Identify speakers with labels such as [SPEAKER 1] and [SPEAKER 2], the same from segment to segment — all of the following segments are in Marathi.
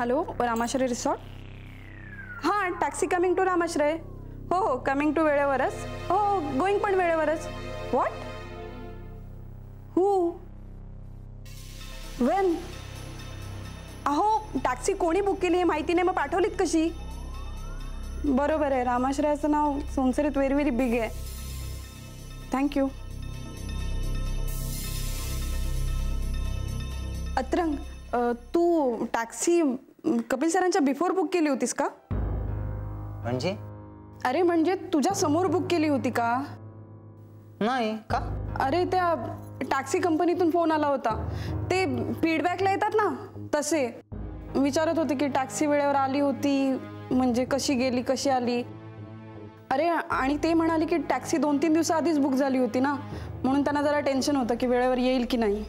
[SPEAKER 1] Hello, Ramashray resort. हां, टॅक्सी कमिंग टू रामाश्रय. हो हो, कमिंग टू वेळेवरच. हो, गोईंग पण वेळेवरच. व्हॉट? हू? वेन? अहो, टॅक्सी कोणी बुक केली आहे माहिती नाही, मग पाठवलीत कशी? बरोबर आहे, रामाश्रयाचं नाव संसारीत व्हेरी व्हेरी बिग आहे. थँक्यू. अतरंग, तू टॅक्सी कपिल सरांच्या बिफोर बुक केली होतीस का?
[SPEAKER 2] म्हणजे?
[SPEAKER 1] अरे म्हणजे तुझ्या समोर बुक केली होती का?
[SPEAKER 2] नाही का?
[SPEAKER 1] अरे त्या टॅक्सी कंपनीतून फोन आला होता. ते फीडबॅकला येतात ना तसे. विचारत होते की टॅक्सी वेळेवर आली होती, म्हणजे कशी गेली कशी आली. अरे आणि ते म्हणाले की टॅक्सी 2-3 दिवसाआधीच बुक झाली होती ना, म्हणून त्यांना जरा टेन्शन होतं की वेळेवर येईल की नाही.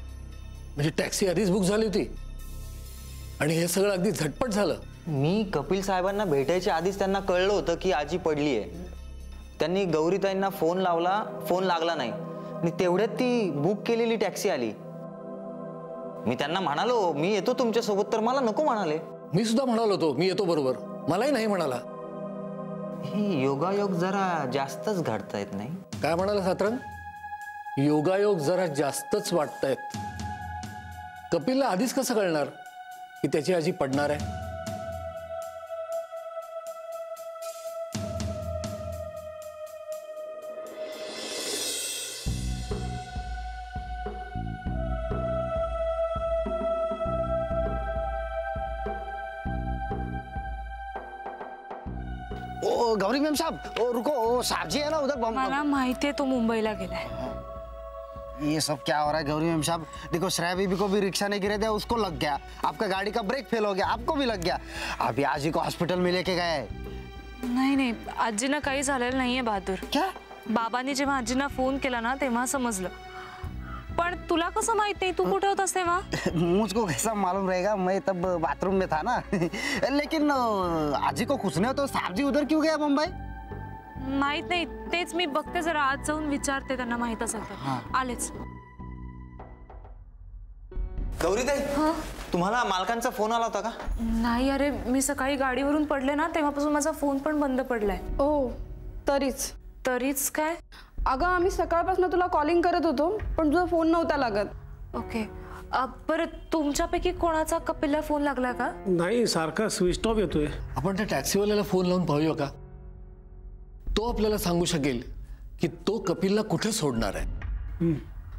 [SPEAKER 3] म्हणजे टॅक्सी आधीच बुक झाली होती आणि हे सगळं अगदी झटपट झालं.
[SPEAKER 2] मी कपिल साहेबांना भेटायच्या आधीच त्यांना कळलं होतं की आजी पडली आहे. त्यांनी गौरीताईंना फोन लावला, फोन लागला नाही आणि तेवढ्यात ती बुक केलेली टॅक्सी आली. मी त्यांना म्हणालो मी येतो तुमच्यासोबत, तर मला नको म्हणाले.
[SPEAKER 3] मी सुद्धा म्हणालो होतो मी येतो बरोबर, मलाही नाही म्हणाला.
[SPEAKER 2] ही योगायोग जरा जास्तच घडतायत नाही?
[SPEAKER 3] काय म्हणाला सातरंग? योगायोग जरा जास्तच वाटतायत. कपिलला आधीच कसं कळणार की त्याची आजी पडणार आहे?
[SPEAKER 4] ओ गौरी मैम साहब, ओ रुको, ओ साहब जी है ना उधर.
[SPEAKER 5] मला माहिती है तो मुंबईला गेलाय.
[SPEAKER 4] ये सब क्या हो रहा है गौरी मैम साहब? देखो श्रेया बीबी को भी रिक्शा नहीं गिरे थे, उसको लग गया. आपका गाड़ी का ब्रेक फेल हो गया, आपको भी लग गया. अभी आजी को हॉस्पिटल में लेके गए.
[SPEAKER 5] नाही नाही, आजींना काही झालेलं नाहीये बहादूर.
[SPEAKER 4] क्या?
[SPEAKER 5] बाबांनी जेव्हा आजींना फोन केला ना तेव्हा समजलं. पण तुला कसं माहित नाही? तू कुठे होतास तेव्हा?
[SPEAKER 4] मुझको कैसा मालूम रहेगा, मैं तब बाथरूम में था ना. लेकिन आजी को कुछ नहीं, तो साहब जी उधर क्यों गया मुंबई?
[SPEAKER 5] माहित नाही, तेच मी बघते, जरा आज जाऊन विचारते, त्यांना माहित असेल तर. आलेच.
[SPEAKER 2] गौरीताई, तुम्हाला मालकांचा फोन आला होता का?
[SPEAKER 5] नाही अरे, मी सकाळी गाडीवरून पडले ना तेव्हापासून माझा फोन पण बंद पडलाय.
[SPEAKER 1] ओ, तरीच
[SPEAKER 5] तरीच काय?
[SPEAKER 1] अगं आम्ही सकाळपासून तुला कॉलिंग करत होतो पण तुझा फोन नव्हता लागत.
[SPEAKER 5] ओके, बरं तुमच्यापैकी कोणाचा कपिलला फोन लागला का?
[SPEAKER 3] नाही, सारखा स्विच ऑफ येतोय. आपण त्या टॅक्सीवाल्याला फोन लावून पाहूया का? तो आपल्याला सांगू शकेल की तो कपिलला कुठे सोडणार आहे.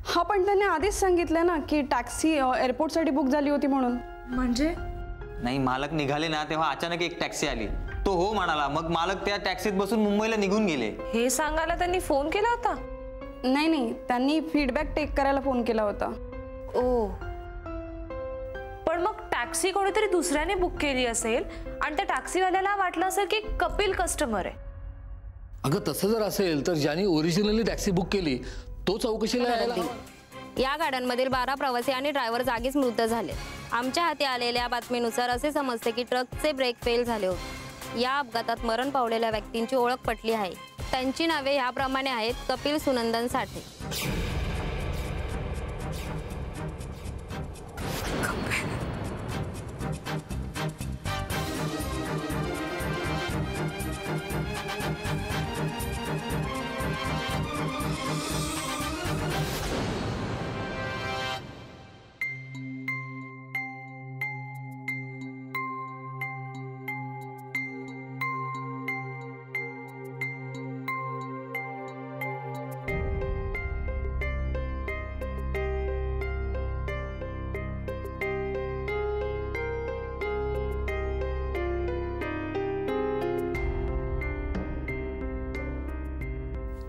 [SPEAKER 1] हा, पण त्याने आधीच सांगितलं ना की टॅक्सी एअरपोर्टसाठी बुक झाली होती म्हणून.
[SPEAKER 5] म्हणजे?
[SPEAKER 2] नाही, मालक निघाले ना तेव्हा अचानक एक टॅक्सी आली. तो हो म्हणाला, मग मालक त्या टॅक्सीत बसून मुंबईला निघून गेले.
[SPEAKER 5] हे सांगायला त्यांनी फोन केला होता?
[SPEAKER 1] नाही नाही, त्यांनी फीडबॅक टेक करायला फोन केला होता.
[SPEAKER 5] ओ, पण मग टॅक्सी कोणीतरी दुसऱ्याने बुक केली असेल आणि त्या टॅक्सीवाल्याला वाटलं असेल की कपिल कस्टमर आहे.
[SPEAKER 3] अगं तसं जर असेल तर ज्याने ओरिजिनली टॅक्सी बुक केली तो चौकशीला यायला हवा.
[SPEAKER 6] या गाड्यांमधील 12 प्रवासी आणि ड्रायव्हर जागीच मृत झाले. आमच्या हाती आलेल्या बातमीनुसार असे समजते की ट्रकचे ब्रेक फेल झाले होते. या अपघातात मरण पावलेल्या व्यक्तींची ओळख पटली आहे. त्यांची नावे ह्याप्रमाणे आहेत: कपिल सुनंदन साठे.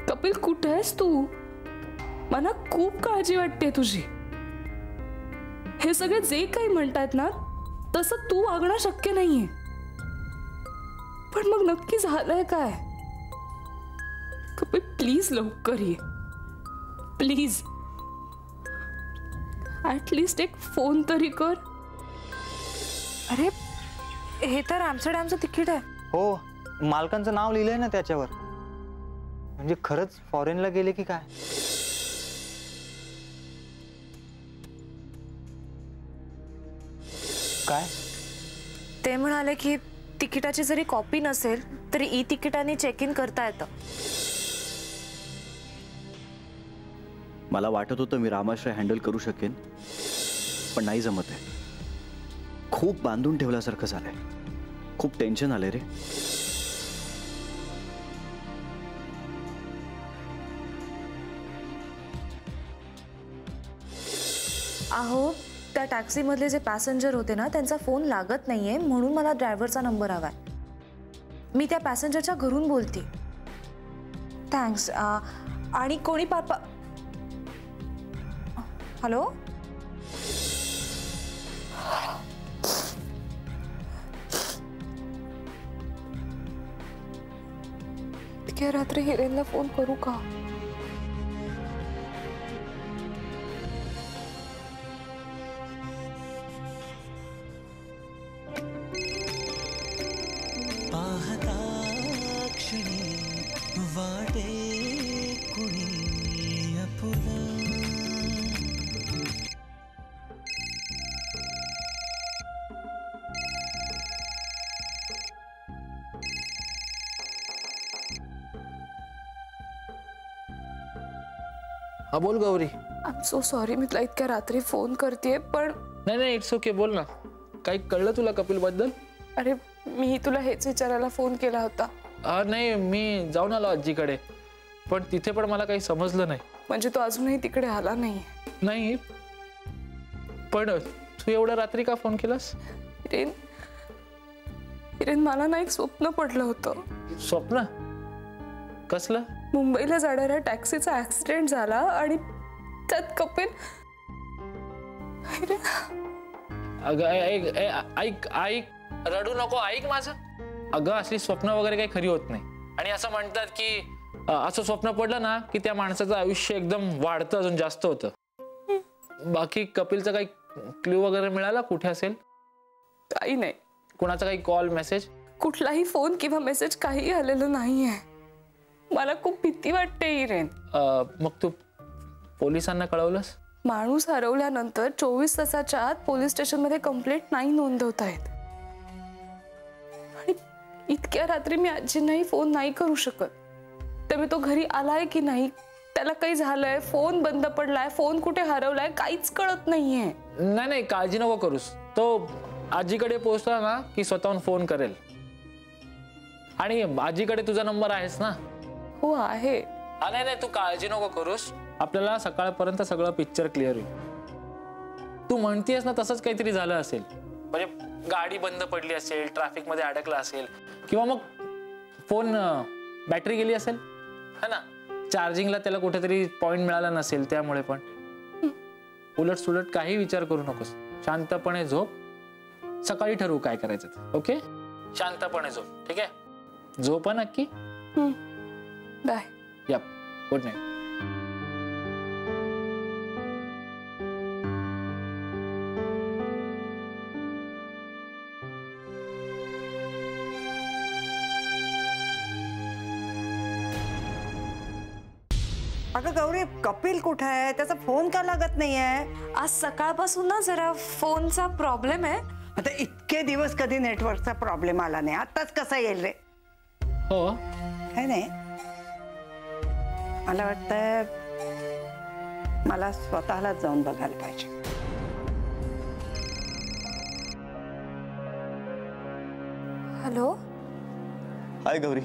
[SPEAKER 5] कपिल कुठे आहेस तू? मला खूप काळजी वाटते तुझी. हे सगळे जे काही म्हणतात ना तसं तू वागणं शक्य नाहीये. पण मग नक्की झालंय काय? कपिल प्लीज लवकर ये, प्लीज. ऍटलीस्ट एक फोन तरी कर. अरे हे तर आमचं तिकीट आहे.
[SPEAKER 2] हो, मालकांचं नाव लिहिलंय ना त्याच्यावर. म्हणजे खरंच फॉरेनला गेले की काय? काय
[SPEAKER 7] ते म्हणाले की तिकिटाची जरी कॉपी नसेल तरी ई तिकिटाने चेक इन करता येतं.
[SPEAKER 8] मला वाटत होतं मी रामाश्रय हँडल करू शकेन, पण नाही जमत आहे. खूप बांधून ठेवल्यासारखं झालंय. खूप टेन्शन आलंय रे.
[SPEAKER 7] अहो, त्या टॅक्सीमधले जे पॅसेंजर होते ना, त्यांचा फोन लागत नाहीये, म्हणून मला ड्रायव्हरचा नंबर हवाय. मी त्या पॅसेंजरच्या घरून बोलते. थँक्स. आणि कोणी हॅलो,
[SPEAKER 5] इतक्या रात्री हिरेनला फोन करू का?
[SPEAKER 9] हा बोल Gauri.
[SPEAKER 5] I am so sorry मी तुला इतक्या रात्री फोन करतेय, पण
[SPEAKER 9] नाही इट्स ओके, बोल ना. काही कळलं तुला कपिल बद्दल?
[SPEAKER 5] अरे मी तुला हेच विचारायला फोन केला होता.
[SPEAKER 9] नाही, मी जाऊन आलो आजीकडे, पण तिथे पण मला काही समजलं नाही.
[SPEAKER 5] म्हणजे तो अजूनही तिकडे आला
[SPEAKER 9] नाही, पण तू एवढ्या रात्री का फोन केलास?
[SPEAKER 5] हिरेन मला ना एक स्वप्न पडलं होतं.
[SPEAKER 9] स्वप्न? कसलं?
[SPEAKER 5] मुंबईला जाणाऱ्या टॅक्सीचा ऍक्सिडेंट झाला आणि त्यात कपिल.
[SPEAKER 9] अगं ऐक, रडू नको, ऐक माझं. अगं असली स्वप्न वगैरे काही खरी होत नाही. आणि असं म्हणतात की असं स्वप्न पडलं ना की त्या माणसाचं आयुष्य एकदम वाढतं, अजून जास्त होतं. बाकी कपिलचा काही क्ल्यू वगैरे मिळाला कुठे असेल?
[SPEAKER 5] काही नाही.
[SPEAKER 9] कुणाचा काही कॉल मेसेज?
[SPEAKER 5] कुठलाही फोन किंवा मेसेज काही आलेलं नाहीये. मला खूप भीती वाटते हिरेन.
[SPEAKER 9] मग तू पोलिसांना कळवलंस?
[SPEAKER 5] माणूस हरवल्यानंतर 24 तासाच्या आत पोलीस स्टेशनमध्ये कंप्लेंट नाही नोंदवता येत. आणि इतक्या रात्री मी आजींनाही फोन नाही करू शकत. त्यामुळे तो घरी आलाय की नाही, त्याला काही झालंय, फोन बंद पडलाय, फोन कुठे हरवलाय, काहीच कळत नाहीये.
[SPEAKER 9] नाही काळजी नको करूस. तो आजीकडे पोहोचला ना की स्वतःहून फोन करेल. आणि आजीकडे तुझा नंबर आहेस ना?
[SPEAKER 5] हो आहे.
[SPEAKER 9] नाही तू काळजी नको करूस. आपल्याला सकाळपर्यंत सगळं पिक्चर क्लिअर होईल. तू म्हणतीयस ना तसंच काहीतरी झालं असेल. म्हणजे गाडी बंद पडली असेल, ट्रॅफिक मध्ये अडकला असेल, किंवा मग फोन बॅटरी गेली असेल, है ना, चार्जिंगला त्याला कुठेतरी पॉइंट मिळाला नसेल, त्यामुळे पण. उलट सुलट काही विचार करू नकोस. शांतपणे झोप. सकाळी ठरवू काय करायचं. ओके, शांतपणे झोप. ठीक आहे? झोप नक्की.
[SPEAKER 5] बाय.
[SPEAKER 9] या, गुड नाईट.
[SPEAKER 10] अगं गौरी, कपिल कुठे आहे? त्याचा फोन का लागत नाहीये?
[SPEAKER 7] आज सकाळपासून ना जरा फोनचा प्रॉब्लेम आहे.
[SPEAKER 10] आता इतके दिवस कधी नेटवर्कचा प्रॉब्लेम आला नाही, आताच कसा येईल रे?
[SPEAKER 9] हो,
[SPEAKER 10] है नाही? मला वाटतंय मला स्वतःलाच जाऊन बघायला पाहिजे.
[SPEAKER 7] हॅलो,
[SPEAKER 8] हाय गौरी.